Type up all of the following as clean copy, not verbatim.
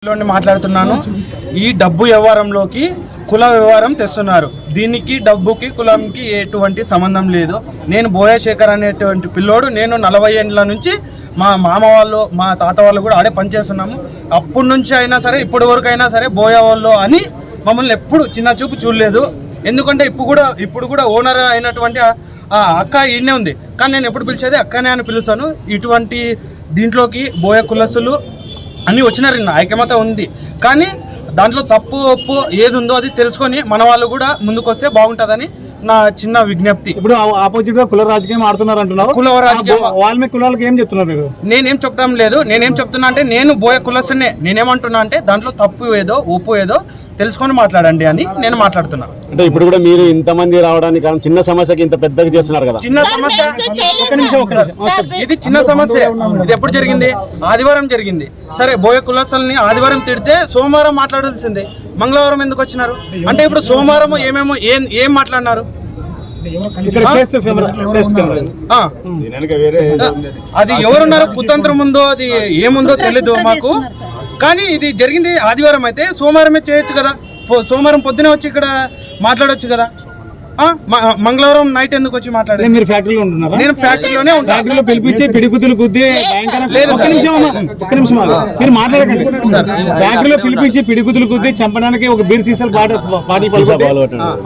మాట్లాడుతున్నాను. ఈ డబ్బు వ్యవహారంలోకి కుల వ్యవహారం తెస్తున్నారు. దీనికి డబ్బుకి కులంకి ఎటువంటి సంబంధం లేదు. నేను బోయశేఖర్ అనేటువంటి పిల్లోడు, నేను 40 ఏళ్ళ నుంచి మా మామ వాళ్ళు మా తాత వాళ్ళు కూడా ఆడే పనిచేస్తున్నాము. అప్పటి నుంచి అయినా సరే ఇప్పటి వరకు అయినా సరే బోయ వాళ్ళు అని మమ్మల్ని ఎప్పుడు చిన్న చూపు చూడలేదు. ఎందుకంటే ఇప్పుడు కూడా ఓనర్ అయినటువంటి అక్క ఈయనే ఉంది, కానీ నేను ఎప్పుడు పిలిచేది అక్కనే అని పిలుస్తాను. ఇటువంటి దీంట్లోకి బోయ కులస్తులు అన్నీ వచ్చినారు, ఐక్యమత ఉంది. కానీ దాంట్లో తప్పు ఒప్పు ఏది ఉందో అది తెలుసుకొని మన వాళ్ళు కూడా ముందుకొస్తే బాగుంటుందని నా చిన్న విజ్ఞప్తి. ఇప్పుడు ఆపోజిట్ గా కుల రాజకీయం ఆడుతున్నారు అంటున్నారు. కుల రాజకీయం వాళ్ళ కులాలకి ఏం చెప్తున్నారు మీరు? నేనేం చెప్పడం లేదు. నేనేం చెప్తున్నా అంటే నేను బోయ కులస్తునే. నేనేమంటున్నా అంటే దాంట్లో తప్పు ఏదో ఒప్పు ఏదో తెలుసుకొని మాట్లాడండి అని నేను మాట్లాడుతున్నా. అంటే ఇప్పుడు కూడా మీరు ఇంతమంది రావడానికి కారణం చిన్న సమస్యకి ఇంత పెద్దగా చేస్తున్నారు కదా. చిన్న సమస్య ఇది చిన్న సమస్య. ఇది ఎప్పుడు జరిగింది? ఆదివారం జరిగింది. సరే, బోయ కులస్తుల్ని ఆదివారం తిడితే సోమవారం మాట్లాడాల్సిందే. మంగళవారం ఎందుకు వచ్చినారు అంటే ఇప్పుడు సోమవారం ఏం మాట్లాడినారు? అది ఎవరున్నారు, కుతంత్రం ఉందో అది ఏముందో తెలీదు మాకు. కానీ ఇది జరిగింది ఆదివారం అయితే సోమవారమే చేయొచ్చు కదా. సోమవారం పొద్దునే వచ్చి ఇక్కడ మాట్లాడొచ్చు కదా. మంగళవారం నైట్ ఎందుకు వచ్చి మాట్లాడారు? మీరు ఫ్యాక్టరీలో ఉంటున్నారా? నేను ఫ్యాక్టరీలోనే ఉంటాను. ఫ్యాక్టరీలో పిలిపించి పిడిగుద్దులు గుద్ది ఒక్క నిమిషం మీరు మాట్లాడకండి. ఫ్యాక్టరీలో పిలిపించి పిడిగుద్దులు గుద్ది చంపడానికి ఒక బీర్ సీసాలు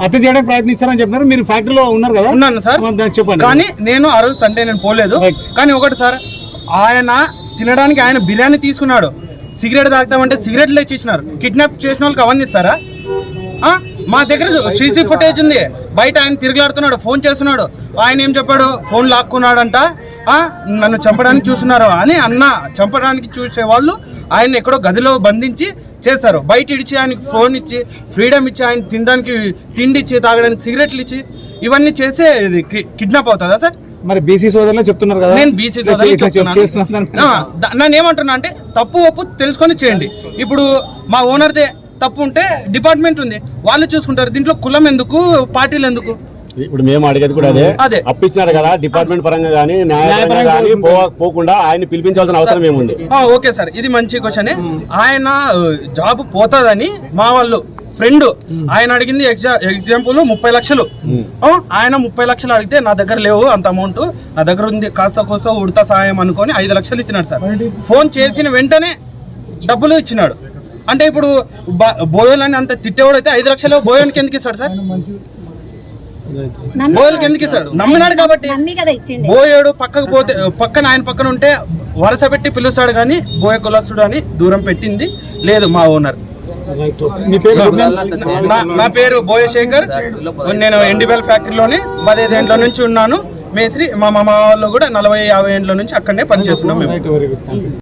హత్య చేయడానికి ప్రయత్నించారని చెప్తున్నారు. మీరు ఫ్యాక్టరీలో ఉన్నారు కదా? ఉన్నాను సార్, చెప్పండి. కానీ నేను ఆ రోజు సండే నేను పోలేదు. కానీ ఒకటి సార్, ఆయన తినడానికి ఆయన బిర్యానీ తీసుకున్నాడు, సిగరెట్ తాగుతామంటే సిగరెట్లు ఇచ్చేసినారు. కిడ్నాప్ చేసిన వాళ్ళకి అవన్నీ ఇస్తారా? మా దగ్గర సీసీ ఫుటేజ్ ఉంది. బయట ఆయన తిరిగిలాడుతున్నాడు, ఫోన్ చేస్తున్నాడు. ఆయన ఏం చెప్పాడు? ఫోన్ లాక్కున్నాడంట, నన్ను చంపడానికి చూస్తున్నారు అని అన్న. చంపడానికి చూసే వాళ్ళు ఆయన ఎక్కడో గదిలో బంధించి చేశారు. బయట ఇచ్చి ఆయనకి ఫోన్ ఇచ్చి ఫ్రీడమ్ ఇచ్చి ఆయన తినడానికి తిండి ఇచ్చి తాగడానికి సిగరెట్లు ఇచ్చి ఇవన్నీ చేసే కిడ్నాప్ అవుతుందా సార్? మరి బీసీ సోదరులు చెప్తున్నారు కదా. నేను బీసీ సోదరులు నన్ను ఏమంటున్నా అంటే తప్పు ఒప్పు తెలుసుకొని చేయండి. ఇప్పుడు మా ఓనర్దే తప్పు ఉంటే డిపార్ట్మెంట్ ఉంది, వాళ్ళు చూసుకుంటారు. దీంట్లో కులం ఎందుకు, పార్టీలు ఎందుకు? ఇప్పుడు మేము అడిగేది కూడా అదే. అప్పించినారు కదా, డిపార్ట్మెంట్ పరంగా కానీ న్యాయపరంగా కానీ పోకుండా ఆయన పిలిపించాల్సిన అవసరం ఏముంది? ఓకే సార్, ఇది మంచి క్వశ్చన్. ఆయన జాబ్ పోతుందని మా వాళ్ళు ఫ్రెండ్ ఆయన అడిగింది ఎగ్జాంపుల్ 30 లక్షలు. ఆయన 30 లక్షలు అడిగితే నా దగ్గర లేవు అంత అమౌంట్, నా దగ్గర ఉంది కాస్త కోస్త ఉడతా సాయం అనుకొని 5 లక్షలు ఇచ్చినాడు సార్. ఫోన్ చేసిన వెంటనే డబ్బులు ఇచ్చినాడు. అంటే ఇప్పుడు బోయోలని అంత తిట్టేవాడు అయితే 5 లక్షలు బోయోనికి ఎందుకు ఇస్తాడు సార్? బోయోకి ఎందుకు ఇస్తాడు? నమ్మినాడు కాబట్టి. బోయోడు పక్కకు పోతే పక్కన ఆయన పక్కన ఉంటే వరుస పెట్టి పిలుస్తాడు, కానీ బోయ కులస్తుడు అని దూరం పెట్టింది లేదు మా ఓనర్. నా పేరు బోయశేఖర్. నేను ఎండిబెల్ ఫ్యాక్టరీలోని 15 ఏళ్ళ నుంచి ఉన్నాను మేస్త్రి. మా మామ వాళ్ళు కూడా 40-50 ఏళ్ళ నుంచి అక్కడనే పనిచేస్తున్నాం మేము.